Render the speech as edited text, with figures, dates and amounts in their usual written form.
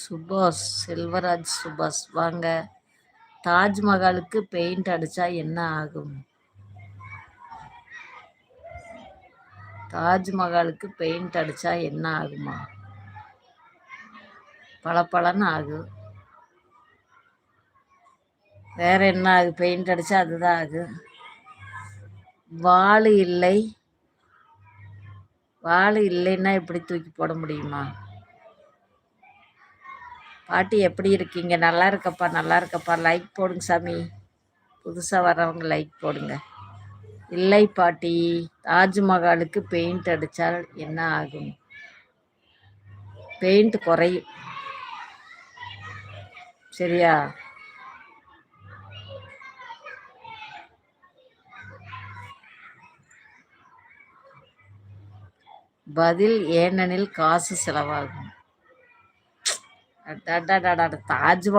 சுபாஷ், செல்வராஜ் சுபாஷ் வாங்க. தாஜ்மஹாலுக்கு பெயிண்ட் அடிச்சா என்ன ஆகும்? தாஜ்மஹாலுக்கு பெயிண்ட் அடிச்சா என்ன ஆகுமா? பளபளன்னு ஆகும். வேற என்ன ஆகும்? பெயிண்ட் அடிச்சா அதுதான் ஆகும். வாள் இல்லை. வாள் இல்லைன்னா எப்படி தூக்கி போட முடியுமா? பாட்டி எப்படி இருக்கீங்க? நல்லா இருக்கப்பா, நல்லா இருக்கப்பா. லைக் போடுங்க சாமி. புதுசா வர்றவங்க லைக் போடுங்க. இல்லை பாட்டி, தாஜ்மஹாலுக்கு பெயிண்ட் அடிச்சால் என்ன ஆகும்? பெயிண்ட் குறையும். சரியா? பதில் ஏனெனில் காசு செலவாகும். தாஜ்மஹால்